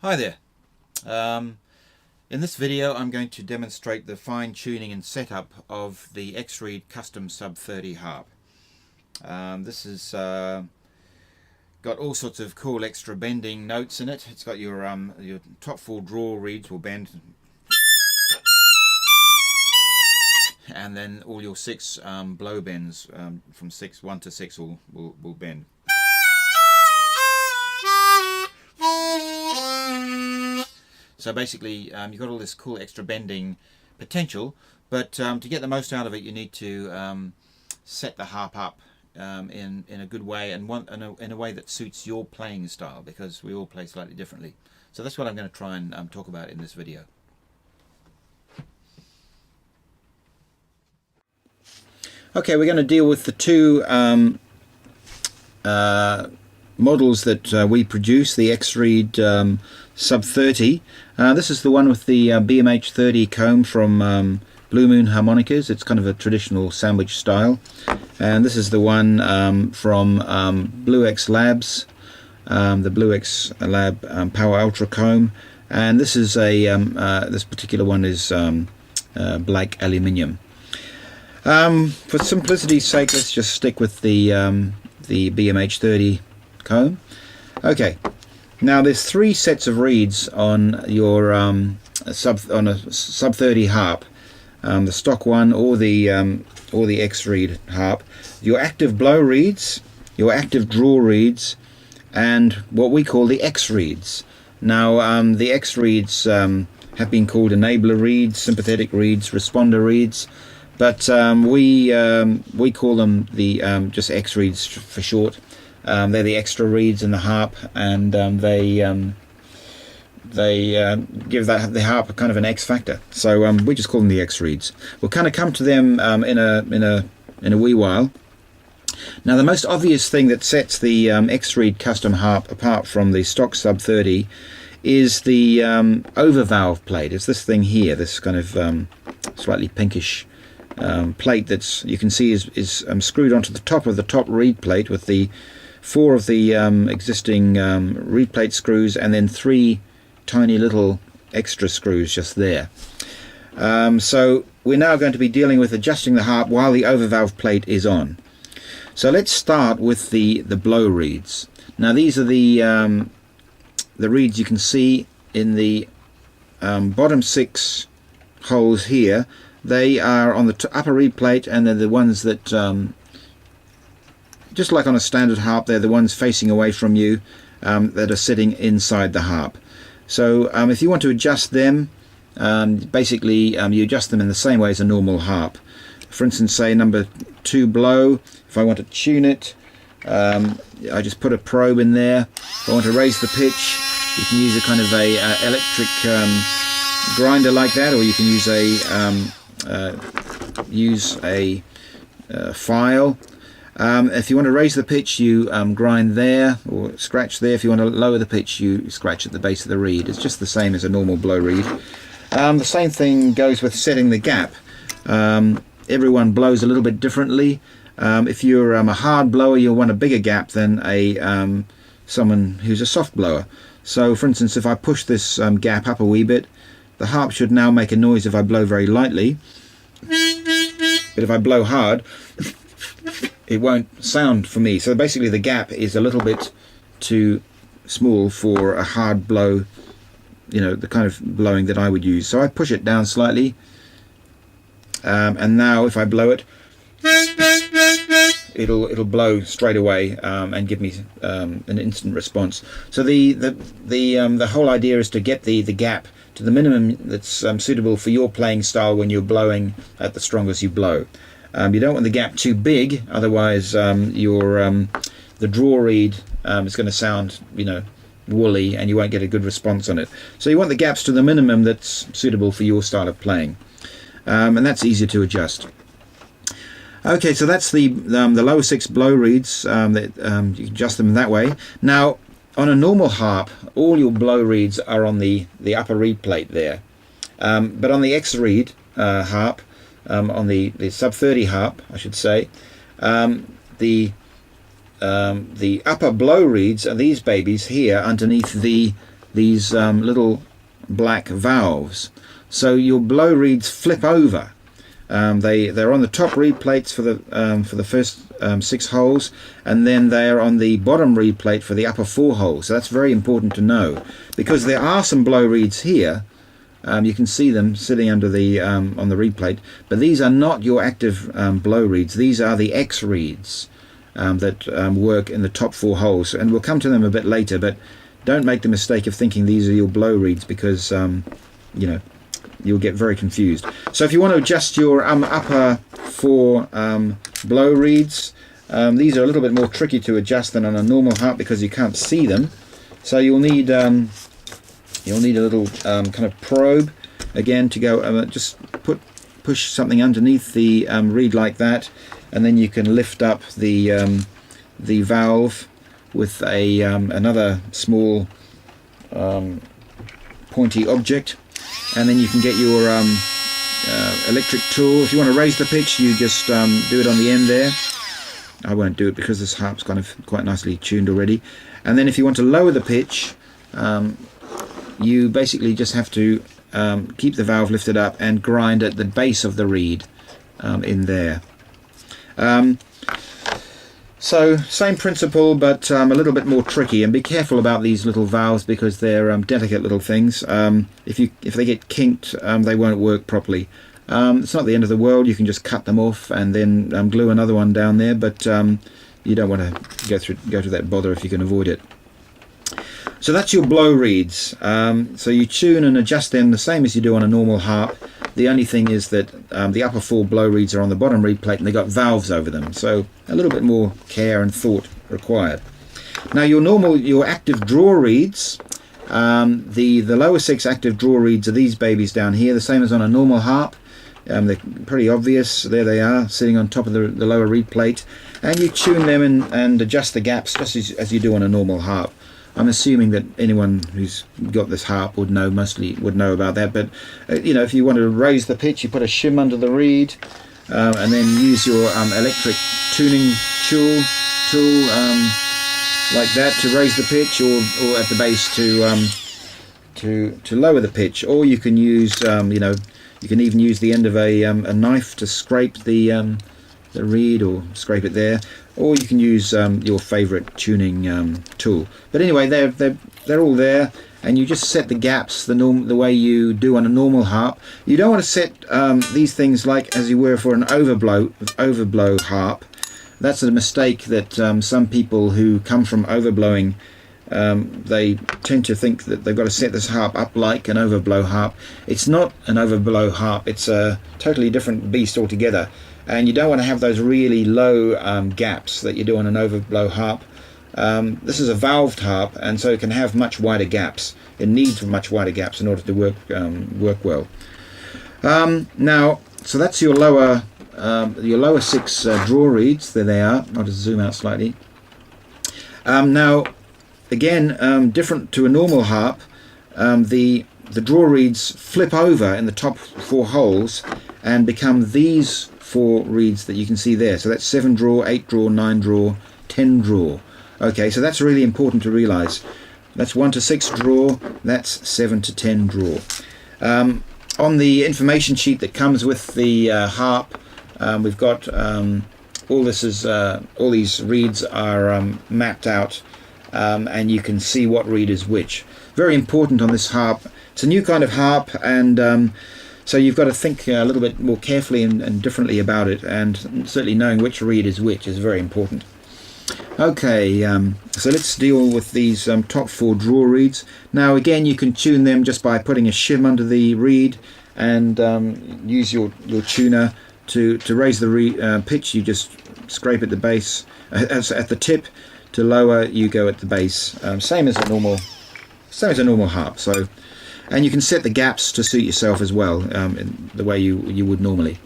Hi there. In this video I'm going to demonstrate the fine tuning and setup of the X-Reed Custom SUB30 harp. This has got all sorts of cool extra bending notes in it. It's got your top 4 draw reeds will bend, and then all your 6 blow bends from 1 to 6 will bend. So basically you've got all this cool extra bending potential, but to get the most out of it you need to set the harp up in a good way, and in a way that suits your playing style, because we all play slightly differently. So that's what I'm going to try and talk about in this video. Okay, we're going to deal with the two models that we produce, the X-Reed SUB30. This is the one with the BMH30 comb from Blue Moon Harmonicas. It's kind of a traditional sandwich style. And this is the one from Blue X Labs, the Blue X Lab Power Ultra comb. And this is this particular one is black aluminium. For simplicity's sake, let's just stick with the BMH30 comb. Okay, now there's 3 sets of reeds on your SUB30 harp, the stock one or the X-Reed harp. Your active blow reeds, your active draw reeds, and what we call the X-Reeds. Now the X-Reeds have been called enabler reeds, sympathetic reeds, responder reeds, but we call them the just X-Reeds for short. They're the extra reeds in the harp, and they give the harp a kind of an X factor. So we just call them the X-Reeds. We'll kind of come to them in a wee while. Now, the most obvious thing that sets the X-Reed custom harp apart from the stock SUB30 is the OverValve plate. It's this thing here, this kind of slightly pinkish plate that's, you can see, is screwed onto the top of the top reed plate with the 4 of the existing reed plate screws, and then 3 tiny little extra screws just there. So we're now going to be dealing with adjusting the harp while the OverValve plate is on. So let's start with the blow reeds. Now these are the reeds you can see in the bottom 6 holes here. They are on the upper reed plate, and they're the ones that just like on a standard harp, they're the ones facing away from you that are sitting inside the harp. So if you want to adjust them, basically you adjust them in the same way as a normal harp. For instance, say number 2 blow, if I want to tune it, I just put a probe in there. If I want to raise the pitch, you can use a kind of a electric grinder like that, or you can use a file. If you want to raise the pitch, you grind there or scratch there. If you want to lower the pitch, you scratch at the base of the reed. It's just the same as a normal blow reed. The same thing goes with setting the gap. Everyone blows a little bit differently. If you're a hard blower, you'll want a bigger gap than someone who's a soft blower. So for instance, if I push this gap up a wee bit, the harp should now make a noise if I blow very lightly. But if I blow hard, it won't sound for me. So basically the gap is a little bit too small for a hard blow, you know, the kind of blowing that I would use. So I push it down slightly, and now if I blow it, it'll blow straight away and give me an instant response. So the whole idea is to get the gap to the minimum that's suitable for your playing style when you're blowing at the strongest you blow. You don't want the gap too big, otherwise the draw reed is going to sound, you know, woolly, and you won't get a good response on it. So you want the gaps to the minimum that's suitable for your style of playing, and that's easier to adjust. Okay, so that's the lower 6 blow reeds. That you can adjust them that way. Now, on a normal harp, all your blow reeds are on the upper reed plate there, but on the X-Reed harp, on the SUB30 harp, I should say, the upper blow reeds are these babies here underneath the these little black valves. So your blow reeds flip over. They're on the top reed plates for the first 6 holes, and then they're on the bottom reed plate for the upper 4 holes. So that's very important to know, because there are some blow reeds here. You can see them sitting under the on the reed plate, but these are not your active blow reeds. These are the X-Reeds that work in the top 4 holes, and we'll come to them a bit later. But don't make the mistake of thinking these are your blow reeds, because you know, you'll get very confused. So if you want to adjust your upper 4 blow reeds, these are a little bit more tricky to adjust than on a normal harp, because you can't see them. So you'll need a little kind of probe again to go just push something underneath the reed like that, and then you can lift up the valve with a another small pointy object, and then you can get your electric tool. If you want to raise the pitch, you just do it on the end there. I won't do it because this harp's kind of quite nicely tuned already. And then if you want to lower the pitch, you basically just have to keep the valve lifted up and grind at the base of the reed in there. So same principle, but a little bit more tricky. And be careful about these little valves, because they're delicate little things. If they get kinked, they won't work properly. It's not the end of the world. You can just cut them off and then glue another one down there, but you don't want to go to that bother if you can avoid it. So that's your blow reeds. So you tune and adjust them the same as you do on a normal harp. The only thing is that the upper 4 blow reeds are on the bottom reed plate, and they've got valves over them, so a little bit more care and thought required. Now your active draw reeds, the lower 6 active draw reeds are these babies down here, the same as on a normal harp. They're pretty obvious. There they are, sitting on top of the lower reed plate, and you tune them and adjust the gaps just as you do on a normal harp. I'm assuming that anyone who's got this harp would know about that, but you know, if you want to raise the pitch, you put a shim under the reed, and then use your electric tuning tool like that to raise the pitch, or at the base to lower the pitch. Or you can use you know, you can even use the end of a knife to scrape the reed, or scrape it there, or you can use your favorite tuning tool. But anyway, they're all there, and you just set the gaps the way you do on a normal harp. You don't want to set these things like as you were for an overblow harp. That's a mistake that some people who come from overblowing, they tend to think that they've got to set this harp up like an overblow harp. It's not an overblow harp. It's a totally different beast altogether. And you don't want to have those really low gaps that you do on an overblow harp. This is a valved harp, and so it can have much wider gaps. It needs much wider gaps in order to work well. Now, so that's your lower 6 draw reeds. There they are. I'll just zoom out slightly. Now, again, different to a normal harp, the draw reeds flip over in the top 4 holes and become these 4 reeds that you can see there. So that's 7 draw, 8 draw, 9 draw, 10 draw. Okay, so that's really important to realize. That's 1 to 6 draw, that's 7 to 10 draw. On the information sheet that comes with the harp, we've got all these reeds are mapped out, and you can see what reed is which. Very important on this harp. It's a new kind of harp, and so you've got to think a little bit more carefully and differently about it, and certainly knowing which reed is which is very important. Okay, so let's deal with these top 4 draw reeds. Now again, you can tune them just by putting a shim under the reed, and use your tuner to raise the pitch. You just scrape at the base, at the tip. To lower, you go at the base, same as a normal harp. And you can set the gaps to suit yourself as well, in the way you would normally.